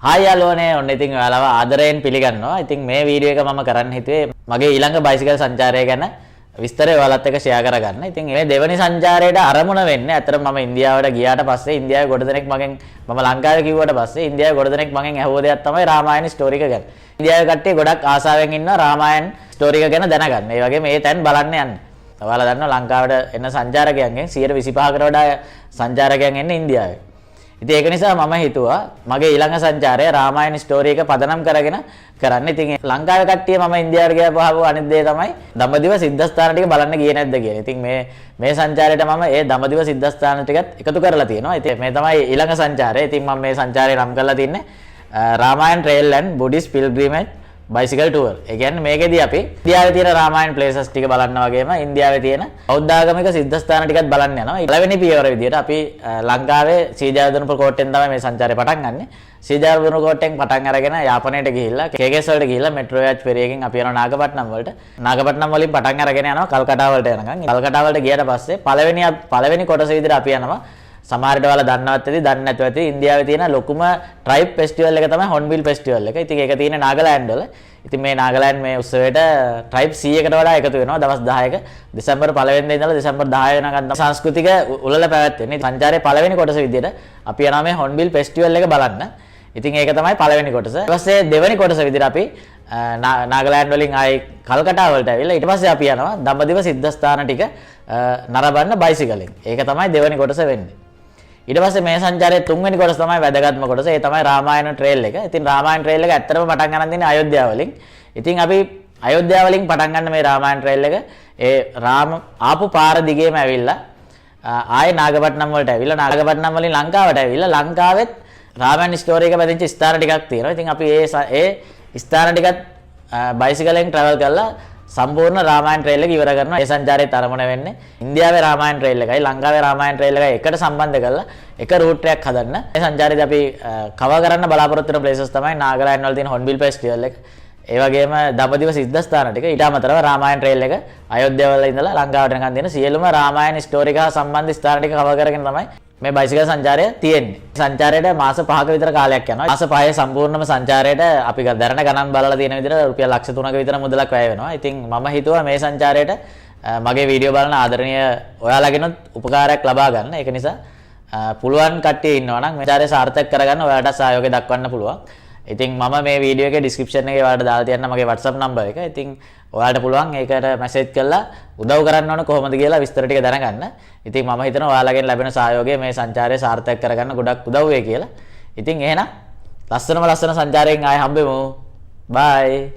Hi යාළුවනේ ඔන්න ඉතින් ඔයාලව ආදරයෙන් පිළිගන්නවා. ඉතින් මේ වීඩියෝ එක මම කරන්න හිතුවේ මගේ ඊළඟ බයිසිකල් සංචාරය ගැන විස්තරය ඔයාලත් එක්ක ෂෙයා කරගන්න. ඉතින් මේ දෙවෙනි සංචාරයට ආරමුණ වෙන්නේ අතර මම ඉන්දියාවට ගියාට පස්සේ ඉන්දියාවේ ගොඩ දෙනෙක් මම ලංකාවේ කිව්වට පස්සේ ඉන්දියාවේ ගොඩ දෙනෙක් මගෙන් ඇහුව දෙයක් තමයි රාමායන ස්ටෝරි එක ගැන. ඉන්දියාවේ කට්ටිය ගොඩක් ආසාවෙන් ඉන්නවා රාමායන ස්ටෝරි එක ගැන දැනගන්න. ඒ වගේම මේ තැන් බලන්න යන්න. ඔයාලා දන්නවා ලංකාවට එන සංචාරකයන්ගෙන් 125කට වඩා සංචාරකයන් එන්නේ ඉන්දියාවේ. ඉතින් ඒක නිසා මම හිතුවා මගේ ඊළඟ සංචාරය රාමායන ස්ටෝරි එක පදනම් කරගෙන කරන්න. ඉතින් ලංකාවේ කට්ටිය මම ඉන්දියාවට ගියාම අනිත් දේ තමයි දඹදිව සිද්ධාස්ථාන ටික බලන්න ගියේ නැද්ද කියලා. ඉතින් මේ සංචාරයට මම ඒ දඹදිව සිද්ධාස්ථාන ටිකත් එකතු කරලා තියෙනවා. ඉතින් මේ තමයි ඊළඟ සංචාරය. ඉතින් මම මේ සංචාරය නම් කරලා තින්නේ Ramayana trail and Buddhist pilgrimage bicycle tour. ඒ කියන්නේ මේකෙදී අපි ඉන්දියාවේ තියෙන රාමායන ප්ලේසස් ටික බලන්න වගේම ඉන්දියාවේ තියෙන බෞද්ධාගමික සිද්ධාස්ථාන ටිකත් බලන්න යනවා. පළවෙනි පියවර විදියට අපි ලංකාවේ සීජාවර්ධනපුර කෝට්ටෙන් තමයි මේ සංචාරය පටන් ගන්නෙ. සීජාවර්ධනපුර කෝට්ටෙන් පටන් අරගෙන යාපනයට ගිහිල්ලා KKS වලට ගිහිල්ලා මෙට්‍රෝ රේල් පෙරියකින් අපි යනවා නාගපට්නම් වලට. නාගපට්නම් වලින් පටන් අරගෙන යනවා කල්කටා වලට යනකම්. කල්කටා වලට ගියට පස්සේ පළවෙනි කොටස විදියට අපි යනවා සමහරට ඔයාලා දන්නවත් ඇති දන්නේ නැතුව ඇති ඉන්දියාවේ තියෙන ලොකුම ට්‍රයිබ් ෆෙස්ටිවල් එක තමයි හොන්බිල් ෆෙස්ටිවල් එක. ඉතින් ඒක තියෙන්නේ නාගලෑන්ඩ් වල. ඉතින් මේ නාගලෑන්ඩ් මේ උත්සවයට ට්‍රයිබ් 100කට වඩා එකතු වෙනවා දවස් 10ක. දෙසැම්බර් 1 වෙනිදා ඉඳලා දෙසැම්බර් 10 වෙනකන් සංස්කෘතික උළෙල පැවැත්වෙන්නේ. සංචාරයේ පළවෙනි කොටස විදියට අපි යනවා මේ හොන්බිල් ෆෙස්ටිවල් එක බලන්න. ඉතින් ඒක තමයි පළවෙනි කොටස. ඊට පස්සේ දෙවෙනි කොටස විදියට අපි නාගලෑන්ඩ් වලින් ආයි කල්කටා වලට ඇවිල්ලා ඊට පස්සේ අපි යනවා දඹදිව සිද්ධාස්ථාන ටික නරඹන්න බයිසිකලෙන්. ඒක තමයි දෙවෙනි කොටස වෙන්නේ. ඊට පස්සේ මේ සංචාරයේ තුන්වෙනි කොටස තමයි වැදගත්ම කොටස. ඒ තමයි රාමායන ට්‍රේල් එක. ඉතින් රාමායන ට්‍රේල් එක ඇත්තටම පටන් ගන්න තියෙන්නේ අයෝධ්‍යාව වලින්. ඉතින් අපි අයෝධ්‍යාව වලින් පටන් ගන්න මේ රාමායන ට්‍රේල් එක රාම ආපු පාර දිගේම ඇවිල්ලා ආයේ නාගපට්නම් වලට ඇවිල්ලා නාගපට්නම් වලින් ලංකාවට ඇවිල්ලා ලංකාවෙත් රාමායන ස්ටෝරි එක බැඳිච්ච ස්ථාන ටිකක් තියෙනවා. ඉතින් අපි ඒ ස්ථාන ටිකත් බයිසිකලෙන් ට්‍රැවල් කරලා සම්පූර්ණ රාමායන ට්‍රේල් එක ඉවර කරනවා. ඒ සංචාරයේ තරමන වෙන්නේ ඉන්දියාවේ රාමායන ට්‍රේල් එකයි ලංකාවේ රාමායන ට්‍රේල් එකයි එකට සම්බන්ධ කරලා එක රූට් එකක් හදන්න. මේ සංචාරයේදී අපි කවර් කරන්න බලාපොරොත්තු වෙන ප්ලේසස් තමයි නාගලෑන්ඩ් වල තියෙන හොන්බිල් ෆෙස්ටිවල් එක. ඒ වගේම දඹදිව සිද්ධාස්ථාන ටික. ඊට අමතරව රාමායන ට්‍රේල් එක අයෝධ්‍යාව වල ඉඳලා ලංකාවට යනකම් තියෙන සියලුම රාමායන ස්ටෝරි එක සම්බන්ධ ස්ථාන ටික කවර් කරගෙන තමයි මේ බයිසිකල් සංචාරය තියෙන්නේ. සංචාරයට මාස 5ක විතර කාලයක් යනවා. මාස 5 සම්පූර්ණම සංචාරයට අපි දැරණ ගණන් බලලා තියෙන විදිහට රුපියල් ලක්ෂ 3ක විතර මුදලක් වැය වෙනවා. ඉතින් මම හිතුවා මේ සංචාරයට මගේ වීඩියෝ බලන ආදරණීය ඔයාලගෙනුත් උපකාරයක් ලබා ගන්න. ඒක නිසා පුළුවන් කට්ටිය ඉන්නවා නම් මේ සංචාරය සාර්ථක කරගන්න ඔයාලට සහයෝගය දක්වන්න පුළුවන්. ඉතින් මම මේ වීඩියෝ එකේ ඩිස්ක්‍රිප්ෂන් එකේ ඔයාලට දාලා තියන්න මගේ WhatsApp නම්බර් එක. ඉතින් ඔයාලට පුළුවන් ඒකට මැසේජ් කරලා උදව් කරන්න ඕන කොහොමද කියලා විස්තර ටික දැනගන්න. ඉතින් මම හිතනවා ඔයාලගෙන් ලැබෙන සහයෝගය මේ සංචාරය සාර්ථක කරගන්න ගොඩක් උදව් වෙයි කියලා. ඉතින් එහෙනම් ලස්සන සංචාරයෙන් ආයෙ හම්බෙමු. බයි.